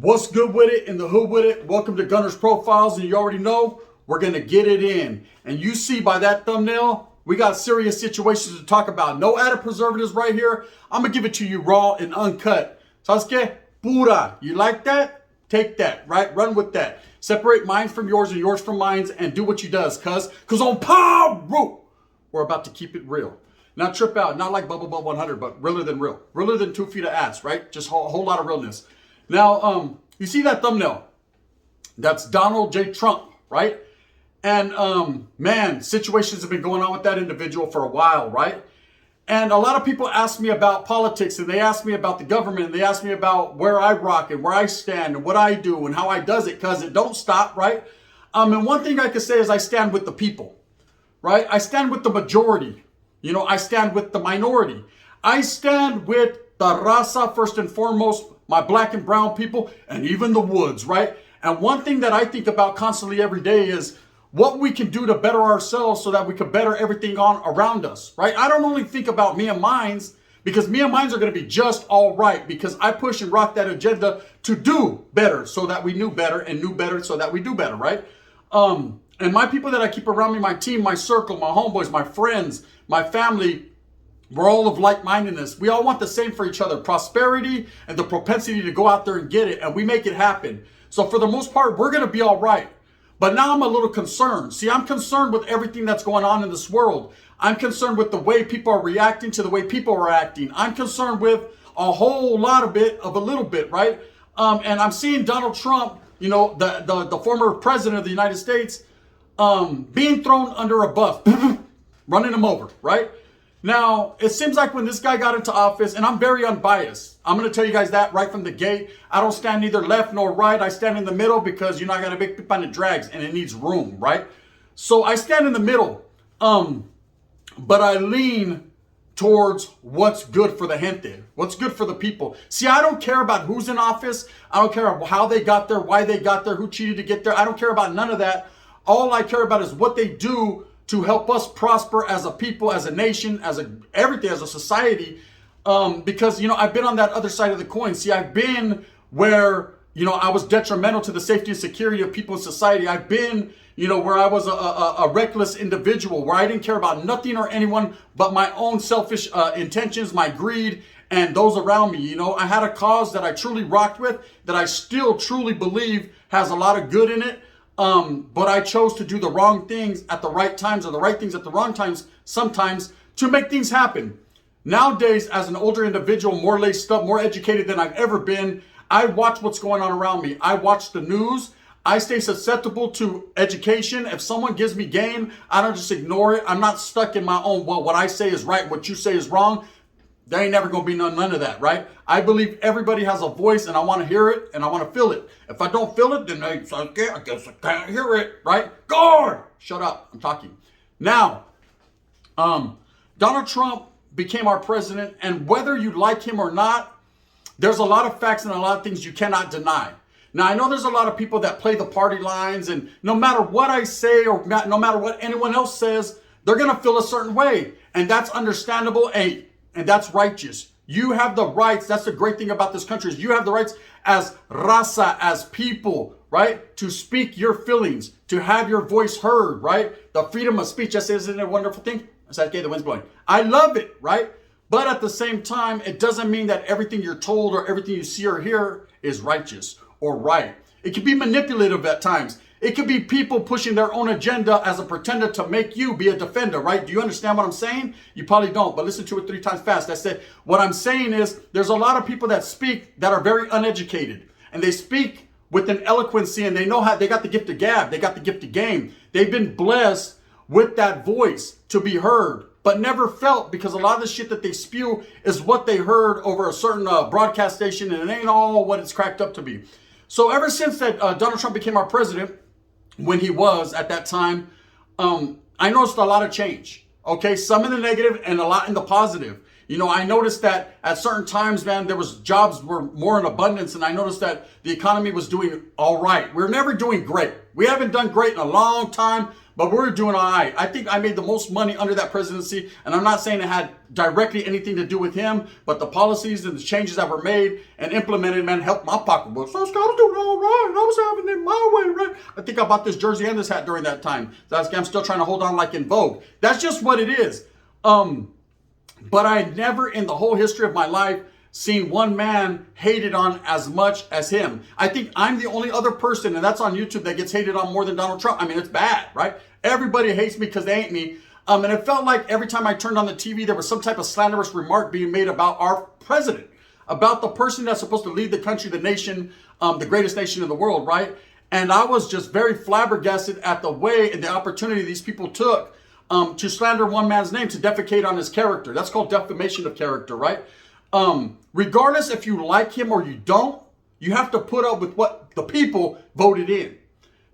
What's good with it, in the hood with it? Welcome to Gunner's Profiles, and you already know we're going to get it in. And you see by that thumbnail, we got serious situations to talk about. No added preservatives right here. I'm going to give it to you raw and uncut. Sasuke, pura. You like that? Take that, right? Run with that. Separate mine from yours and yours from mine and do what you does, cuz on power, we're about to keep it real. Not trip out, not like Bubble Bub 100, but realer than real. Realer than 2 feet of ass, right? Just a whole lot of realness. Now, you see that thumbnail? That's Donald J. Trump, right? And man, situations have been going on with that individual for a while, right? And a lot of people ask me about politics, and they ask me about the government, and they ask me about where I rock and where I stand and what I do and how I does it, because it don't stop, right? And one thing I can say is I stand with the people, right? I stand with the majority. You know, I stand with the minority. I stand with the Raza first and foremost, my black and brown people, and even the woods, right? And one thing that I think about constantly every day is what we can do to better ourselves so that we can better everything on around us, right? I don't only think about me and mines, because me and mines are going to be just all right, because I push and rock that agenda to do better so that we knew better, and knew better so that we do better, right? And my people that I keep around me, my team, my circle, my homeboys, my friends, my family, we're all of like-mindedness. We all want the same for each other, prosperity and the propensity to go out there and get it, and we make it happen. So for the most part, we're going to be all right. But now I'm a little concerned. See, I'm concerned with everything that's going on in this world. I'm concerned with the way people are reacting to the way people are acting. I'm concerned with a whole lot of it, of a little bit, right? And I'm seeing Donald Trump, you know, the former president of the United States, being thrown under a bus, running him over, right? Now, it seems like when this guy got into office, and I'm very unbiased. I'm going to tell you guys that right from the gate. I don't stand neither left nor right. I stand in the middle because, you know, I got a big pip on the drags and it needs room, right? So I stand in the middle. But I lean towards what's good for the gente, what's good for the people. See, I don't care about who's in office. I don't care how they got there, why they got there, who cheated to get there. I don't care about none of that. All I care about is what they do to help us prosper as a people, as a nation, everything, as a society. Because, you know, I've been on that other side of the coin. See, I've been where, you know, I was detrimental to the safety and security of people in society. I've been, you know, where I was a reckless individual, where I didn't care about nothing or anyone but my own selfish intentions, my greed, and those around me. You know, I had a cause that I truly rocked with, that I still truly believe has a lot of good in it. But I chose to do the wrong things at the right times, or the right things at the wrong times sometimes, to make things happen. Nowadays, as an older individual, more laced up, more educated than I've ever been, I watch what's going on around me. I watch the news. I stay susceptible to education. If someone gives me game, I don't just ignore it. I'm not stuck in my own, well, what I say is right, what you say is wrong. There ain't never going to be none of that, right? I believe everybody has a voice, and I want to hear it, and I want to feel it. If I don't feel it, then I guess I can't hear it, right? Guard! Shut up. I'm talking. Now, Donald Trump became our president, and whether you like him or not, there's a lot of facts and a lot of things you cannot deny. Now, I know there's a lot of people that play the party lines, and no matter what I say or no matter what anyone else says, they're going to feel a certain way, and that's understandable. And that's righteous. You have the rights. That's the great thing about this country, is you have the rights as Raza, as people, right? To speak your feelings, to have your voice heard, right? The freedom of speech. I say, isn't it a wonderful thing? I said, okay, the wind's blowing. I love it, right? But at the same time, it doesn't mean that everything you're told or everything you see or hear is righteous or right. It can be manipulative at times. It could be people pushing their own agenda as a pretender to make you be a defender, right? Do you understand what I'm saying? You probably don't, but listen to it 3 times fast. That's it. What I'm saying is there's a lot of people that speak that are very uneducated, and they speak with an eloquency, and they know how, they got the gift of gab. They got the gift of game. They've been blessed with that voice to be heard, but never felt, because a lot of the shit that they spew is what they heard over a certain broadcast station, and it ain't all what it's cracked up to be. So ever since that Donald Trump became our president, when he was at that time, I noticed a lot of change. Okay, some in the negative and a lot in the positive. You know, I noticed that at certain times, man, there was jobs were more in abundance, and I noticed that the economy was doing all right. We're never doing great. We haven't done great in a long time, but we're doing all right. I think I made the most money under that presidency, and I'm not saying it had directly anything to do with him, but the policies and the changes that were made and implemented, man, helped my pocketbook. So I was doing all right. I was having it my way, right? I think I bought this jersey and this hat during that time. So I'm still trying to hold on like in Vogue. That's just what it is. But I never in the whole history of my life seen one man hated on as much as him. I think I'm the only other person, and that's on YouTube, that gets hated on more than Donald Trump. I mean, it's bad, right? Everybody hates me because they ain't me. And it felt like every time I turned on the TV, there was some type of slanderous remark being made about our president, about the person that's supposed to lead the country, the nation, the greatest nation in the world, right? And I was just very flabbergasted at the way and the opportunity these people took to slander one man's name, to defecate on his character. That's called defamation of character, right? Regardless if you like him or you don't, you have to put up with what the people voted in.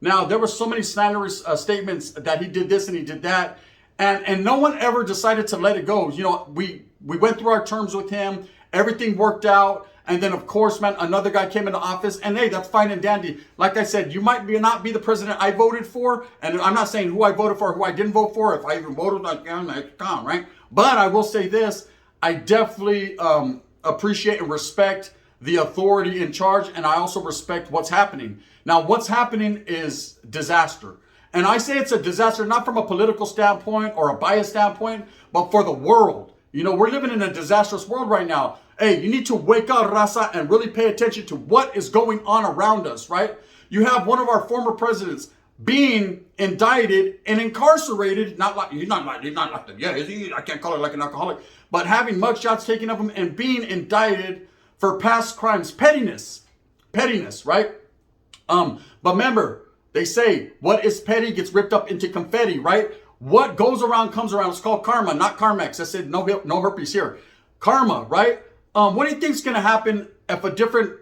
Now, there were so many slanderous statements that he did this and he did that, and no one ever decided to let it go. You know, we went through our terms with him, everything worked out, and then of course, man, another guy came into office, and hey, that's fine and dandy. Like I said, you might not be the president I voted for, and I'm not saying who I voted for, who I didn't vote for. If I even voted, like, right? But I will say this. I definitely appreciate and respect the authority in charge, and I also respect what's happening. Now, what's happening is disaster. And I say it's a disaster not from a political standpoint or a biased standpoint, but for the world. You know, we're living in a disastrous world right now. Hey, you need to wake up, Raza, and really pay attention to what is going on around us, right? You have one of our former presidents being indicted and incarcerated, he's not like that yet, is he? I can't call it like an alcoholic, but having mugshots taken of him and being indicted for past crimes, pettiness, right? But remember, they say what is petty gets ripped up into confetti, right? What goes around comes around. It's called karma, not Carmex. I said no herpes here. Karma, right? What do you think is going to happen if a different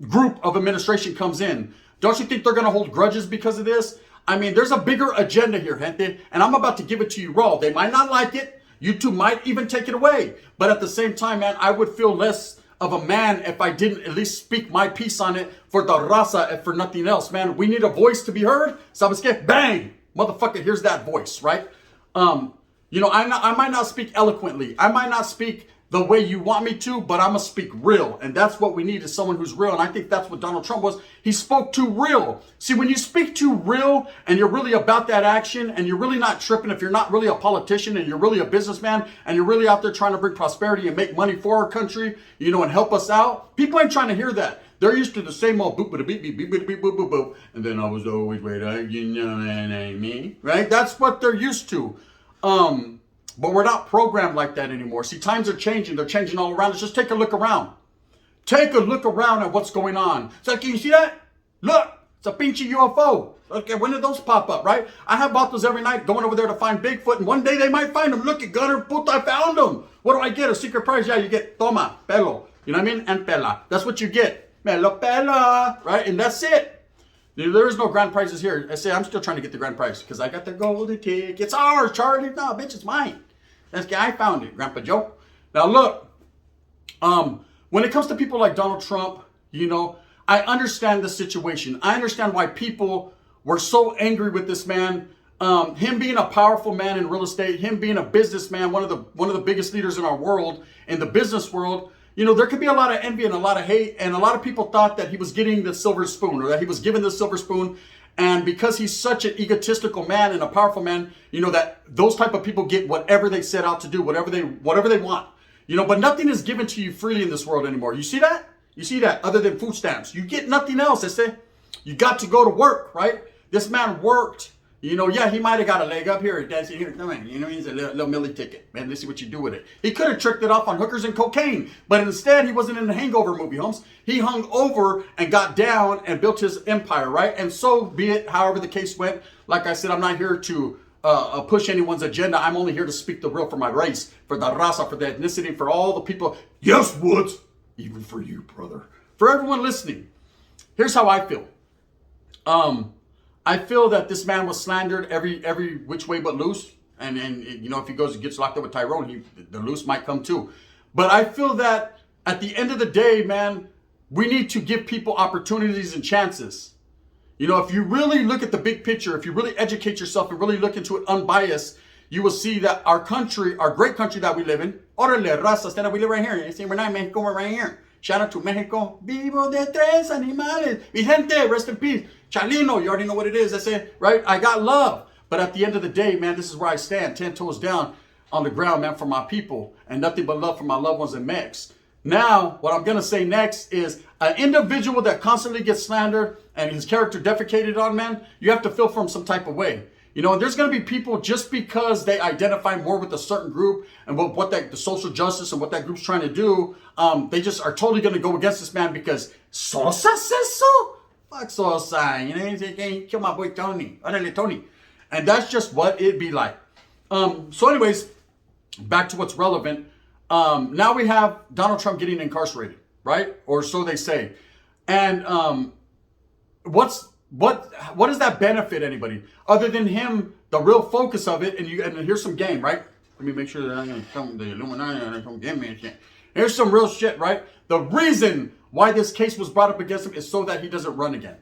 group of administration comes in? Don't you think they're going to hold grudges because of this? I mean, there's a bigger agenda here, gente, and I'm about to give it to you raw. They might not like it. YouTube might even take it away. But at the same time, man, I would feel less of a man if I didn't at least speak my piece on it for the Raza and for nothing else, man. We need a voice to be heard. Sabes que? Bang! Motherfucker, here's that voice, right? You know, I might not speak eloquently. I might not speak the way you want me to, but I'm going to speak real. And that's what we need, is someone who's real. And I think that's what Donald Trump was. He spoke too real. See, when you speak too real and you're really about that action and you're really not tripping, if you're not really a politician and you're really a businessman and you're really out there trying to bring prosperity and make money for our country, you know, and help us out, people ain't trying to hear that. They're used to the same old boop, beep, beep, beep, beep, beep, boop, boop, boop. And then I was always waiting, you know, that ain't me, right? That's what they're used to. But we're not programmed like that anymore. See, times are changing. They're changing all around us. Just take a look around. Take a look around at what's going on. So, can you see that? Look, it's a pinche UFO. Okay, when did those pop up, right? I have bought those every night, going over there to find Bigfoot, and one day they might find them. Look at Gunner, puta, I found them. What do I get? A secret prize? Yeah, you get toma, pelo. You know what I mean? And pela. That's what you get. Melo pela, right? And that's it. There is no grand prizes here. I say I'm still trying to get the grand prize because I got the golden ticket. It's ours, Charlie. No, bitch, it's mine. That's the guy, I found it, Grandpa Joe. Now look, when it comes to people like Donald Trump, you know, I understand the situation. I understand why people were so angry with this man. Him being a powerful man in real estate, him being a businessman, one of the biggest leaders in our world, in the business world. You know, there could be a lot of envy and a lot of hate, and a lot of people thought that he was getting the silver spoon, or that he was given the silver spoon. And because he's such an egotistical man and a powerful man, you know, that those type of people get whatever they set out to do, whatever they want. You know, but nothing is given to you freely in this world anymore. You see that? You see that? Other than food stamps. You get nothing else, I say. You got to go to work, right? This man worked. You know, yeah, he might have got a leg up here. Dad's here, come on. You know, he's a little milli ticket. Man, let's see what you do with it. He could have tricked it off on hookers and cocaine. But instead, he wasn't in the Hangover movie, Holmes. He hung over and got down and built his empire, right? And so be it, however the case went. Like I said, I'm not here to push anyone's agenda. I'm only here to speak the real for my race, for the Raza, for the ethnicity, for all the people. Yes, Woods. Even for you, brother. For everyone listening. Here's how I feel. I feel that this man was slandered every which way but loose. And you know, if he goes and gets locked up with Tyrone, the loose might come too. But I feel that at the end of the day, man, we need to give people opportunities and chances. You know, if you really look at the big picture, if you really educate yourself and really look into it unbiased, you will see that our country, our great country that we live in, Orale, Raza, stand up, we live right here. See, we're not in Mexico, we're right here. Shout out to Mexico. Vivo de tres animales. Mi gente, rest in peace. Chalino, you already know what it is. That's it, right? I got love. But at the end of the day, man, this is where I stand, 10 toes down on the ground, man, for my people. And nothing but love for my loved ones and Mex. Now, what I'm going to say next is an individual that constantly gets slandered and his character defecated on, man, you have to feel for him some type of way. You know, and there's going to be people just because they identify more with a certain group and what the social justice and what that group's trying to do, they just are totally going to go against this man because Sosa says so? Fuck Sosa. You know, he can't kill my boy Tony. Orale, Tony. And that's just what it'd be like. So anyways, back to what's relevant. Now we have Donald Trump getting incarcerated, right? Or so they say. And what does that benefit anybody other than him? The real focus of it, and here's some game, right? Let me make sure that I'm gonna come the Illuminati and come get me and shit. Here's some real shit, right? The reason why this case was brought up against him is so that he doesn't run again.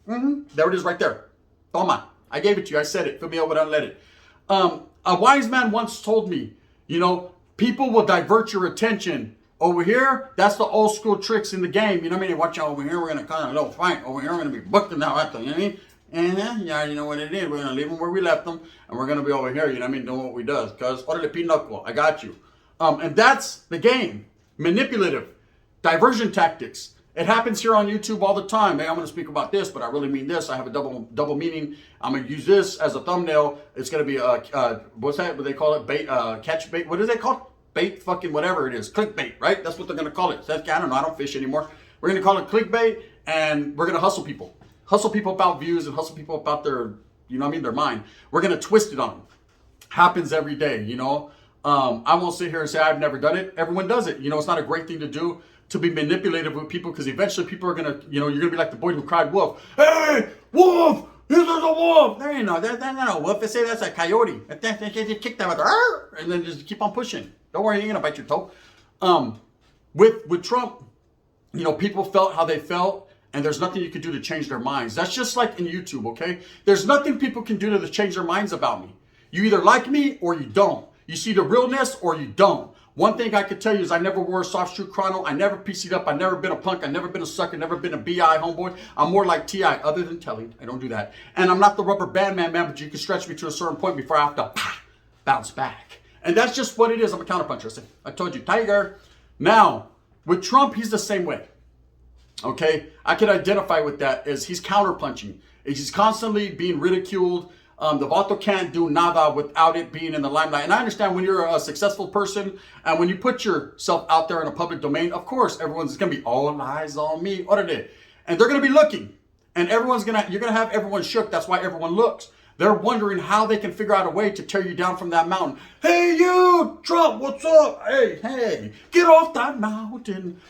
There it is, right there. Toma, I gave it to you. I said it. Fill me over and let it. A wise man once told me, you know, people will divert your attention. Over here, that's the old school tricks in the game. You know what I mean? Watch out over here. We're going to kind of a little fight. Over here, we're going to be booked now. You know what I mean? And you already know what it is. We're going to leave them where we left them. And we're going to be over here. You know what I mean? Doing what we does. Because, orale, pinocchio. I got you. And that's the game. Manipulative. Diversion tactics. It happens here on YouTube all the time. Hey, I'm going to speak about this, but I really mean this. I have a double meaning. I'm going to use this as a thumbnail. It's going to be, what's that? What they call it? Bait, catch bait. What is it called? Bait, fucking whatever it is. Clickbait, right? That's what they're going to call it. So I don't know. I don't fish anymore. We're going to call it clickbait, and we're going to hustle people. Hustle people about views and hustle people about their, you know what I mean, their mind. We're going to twist it on them. Happens every day, you know. I won't sit here and say I've never done it. Everyone does it. You know, it's not a great thing to do, to be manipulative with people, because eventually people are going to, you know, you're going to be like the boy who cried wolf. Hey, wolf! There's a wolf! There you know. That's not a wolf. They say that's a coyote. They kick them out, and then just keep on pushing. Don't worry, you're going to bite your toe. With Trump, you know, people felt how they felt, and there's nothing you can do to change their minds. That's just like in YouTube, okay? There's nothing people can do to change their minds about me. You either like me or you don't. You see the realness or you don't. One thing I could tell you is I never wore a soft shoe chrono. I never PC'd up. I never been a punk. I never been a sucker. Never been a BI homeboy. I'm more like TI, other than telling. I don't do that. And I'm not the rubber band man, but you can stretch me to a certain point before I have to bounce back. And that's just what it is. I'm a counterpuncher. I told you, tiger. Now, with Trump, he's the same way. Okay? I can identify with that as he's counterpunching. He's constantly being ridiculed. The Vato can't do nada without it being in the limelight. And I understand when you're a successful person and when you put yourself out there in a public domain, of course, everyone's going to be all eyes on me. And they're going to be looking. And you're going to have everyone shook. That's why everyone looks. They're wondering how they can figure out a way to tear you down from that mountain. Hey, you, Trump, what's up? Hey, get off that mountain.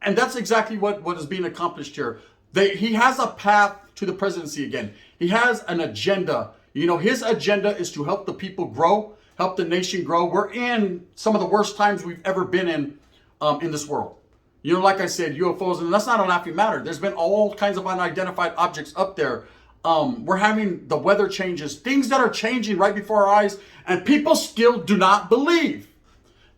And that's exactly what is being accomplished here. He has a path to the presidency again. He has an agenda. You know, his agenda is to help the people grow, help the nation grow. We're in some of the worst times we've ever been in this world. You know, like I said, UFOs, and that's not a laughing matter. There's been all kinds of unidentified objects up there. We're having the weather changes, things that are changing right before our eyes, and people still do not believe.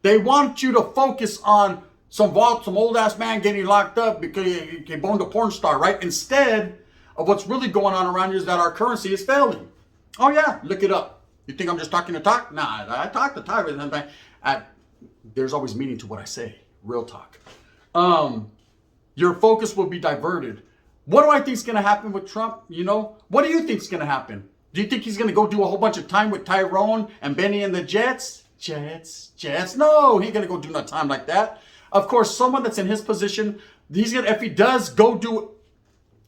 They want you to focus on some old ass man getting locked up because he boned a porn star, right? Instead of what's really going on around you is that our currency is failing. Oh yeah, look it up. You think I'm just talking to talk? Nah, I talk to talk. There's always meaning to what I say. Real talk. Your focus will be diverted. What do I think is going to happen with Trump? You know, what do you think is going to happen? Do you think he's going to go do a whole bunch of time with Tyrone and Benny and the Jets? Jets. No, he ain't going to go do no time like that. Of course, someone that's in his position, if he does go do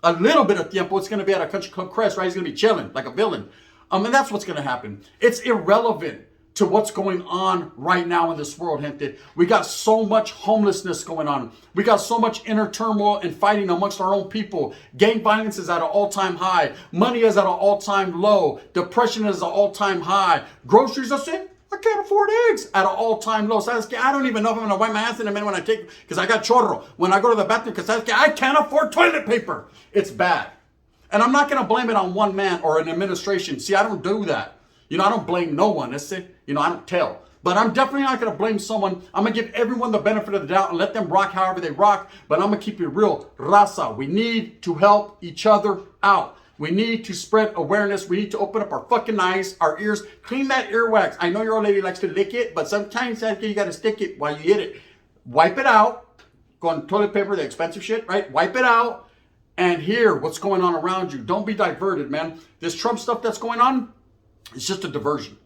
a little bit of tiempo, it's going to be at a country club crest, right? He's going to be chilling like a villain. And that's what's going to happen. It's irrelevant to what's going on right now in this world, gente. We got so much homelessness going on. We got so much inner turmoil and fighting amongst our own people. Gang violence is at an all-time high. Money is at an all-time low. Depression is at an all-time high. Groceries are saying, I can't afford eggs at an all-time low. I don't even know if I'm going to wipe my ass in a minute when I because I got chorro. When I go to the bathroom, because I can't afford toilet paper. It's bad. And I'm not going to blame it on one man or an administration. See, I don't do that. You know, I don't blame no one. That's it. You know, I don't tell. But I'm definitely not going to blame someone. I'm going to give everyone the benefit of the doubt and let them rock however they rock. But I'm going to keep it real. Raza, we need to help each other out. We need to spread awareness. We need to open up our fucking eyes, our ears, clean that earwax. I know your old lady likes to lick it, but sometimes you got to stick it while you hit it. Wipe it out. Go on toilet paper, the expensive shit, right? Wipe it out and hear what's going on around you. Don't be diverted, man. This Trump stuff that's going on, it's just a diversion.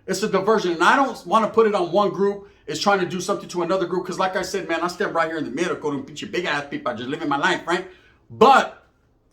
It's a diversion. And I don't want to put it on one group. It's trying to do something to another group. Because like I said, man, I stand right here in the middle, going to big ass people, just living my life, right? But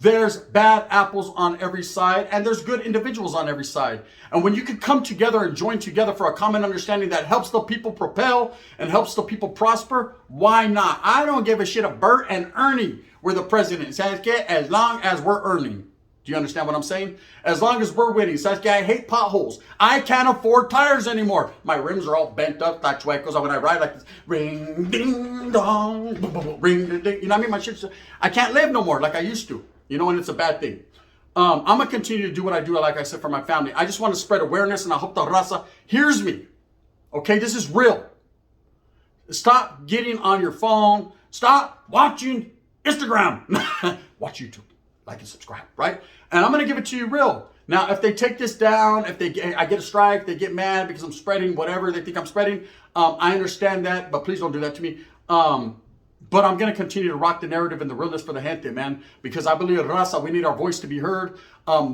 there's bad apples on every side, and there's good individuals on every side. And when you can come together and join together for a common understanding that helps the people propel and helps the people prosper, why not? I don't give a shit if Bert and Ernie were the president. Sasuke, as long as we're earning. Do you understand what I'm saying? As long as we're winning. Sasuke, I hate potholes. I can't afford tires anymore. My rims are all bent up like chuecos. When I ride like this, ring, ding, dong, ring, ding, ding. You know what I mean? My shit's, I can't live no more like I used to. You know, and it's a bad thing. I'm going to continue to do what I do, like I said, for my family. I just want to spread awareness, and I hope the Raza hears me. Okay, this is real. Stop getting on your phone. Stop watching Instagram. Watch YouTube. Like and subscribe, right? And I'm going to give it to you real. Now, if they take this down, I get a strike, they get mad because I'm spreading whatever they think I'm spreading, I understand that, but please don't do that to me. But I'm going to continue to rock the narrative and the realness for the gente, man, because I believe, Raza, we need our voice to be heard.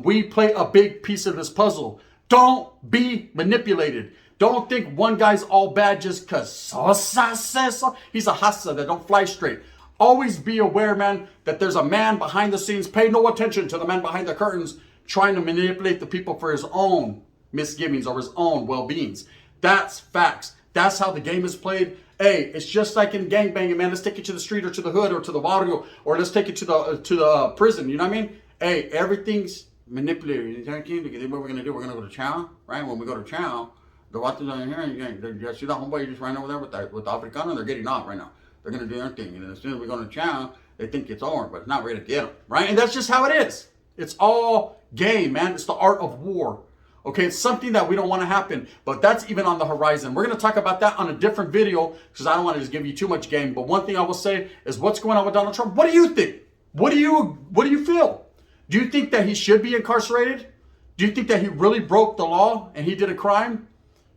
We play a big piece of this puzzle. Don't be manipulated. Don't think one guy's all bad just because Sosa says so. He's a hassa that don't fly straight. Always be aware, man, that there's a man behind the scenes. Pay no attention to the man behind the curtains trying to manipulate the people for his own misgivings or his own well-beings. That's facts. That's how the game is played. Hey, it's just like in gangbanging, man. Let's take it to the street or to the hood or to the barrio, or let's take it to the prison. You know what I mean? Hey, everything's manipulated. What we're gonna do? We're gonna go to chow, right? When we go to chow, the watches on here. You see that homeboy just ran over there with the Africano. They're getting off right now. They're gonna do their thing, and as soon as we go to chow, they think it's over, but it's not ready to get them, right? And that's just how it is. It's all game, man. It's the art of war. Okay, it's something that we don't want to happen, but that's even on the horizon. We're going to talk about that on a different video because I don't want to just give you too much game. But one thing I will say is what's going on with Donald Trump. What do you think? What do you feel? Do you think that he should be incarcerated? Do you think that he really broke the law and he did a crime?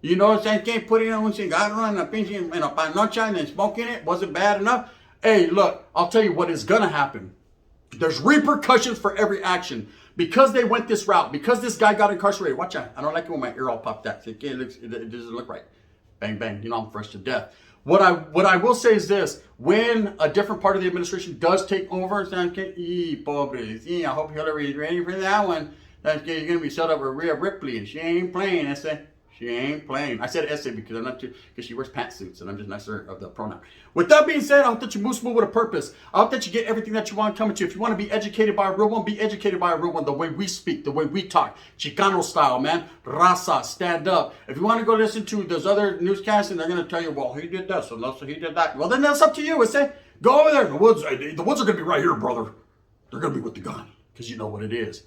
You know, I can't put it on un cigarro and a pinche and a panocha and then smoking it wasn't bad enough. Hey, look, I'll tell you what is going to happen. There's repercussions for every action. Because they went this route, because this guy got incarcerated. Watch out. I don't like it when my ear all popped out. It doesn't look right. Bang, bang. You know, I'm fresh to death. What I will say is this. When a different part of the administration does take over, I hope Hillary's ready for that one. You're going to be set up with Rhea Ripley, and she ain't playing. I said, she ain't playing. I said essay because she wears pantsuits, and I'm just nicer of the pronoun. With that being said, I hope that you move smooth with a purpose. I hope that you get everything that you want coming to you. If you want to be educated by a real one, be educated by a real one. The way we speak, the way we talk, Chicano style, man. Raza, stand up. If you want to go listen to those other newscasts, and they're going to tell you, well, he did this, and he did that. Well, then that's up to you. I say, go over there. The woods are going to be right here, brother. They're going to be with the gun because you know what it is.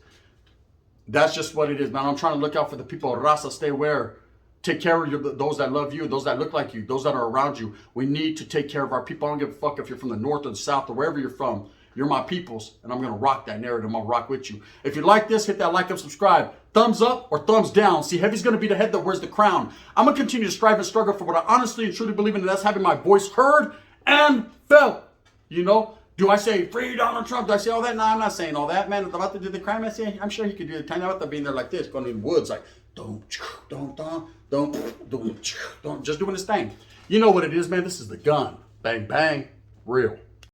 That's just what it is, man. I'm trying to look out for the people. Raza, stay aware. Take care of those that love you, those that look like you, those that are around you. We need to take care of our people. I don't give a fuck if you're from the north or the south or wherever you're from. You're my peoples, and I'm going to rock that narrative. I'm going to rock with you. If you like this, hit that like and subscribe. Thumbs up or thumbs down. See, Heavy's going to be the head that wears the crown. I'm going to continue to strive and struggle for what I honestly and truly believe in, and that's having my voice heard and felt. You know? Do I say free Donald Trump? Do I say all that? No, I'm not saying all that, man. About to do the crime, I say, I'm sure he could do the time. About to being there like this, going in the woods, like, don't, just doing his thing. You know what it is, man. This is the gun. Bang, bang. Real.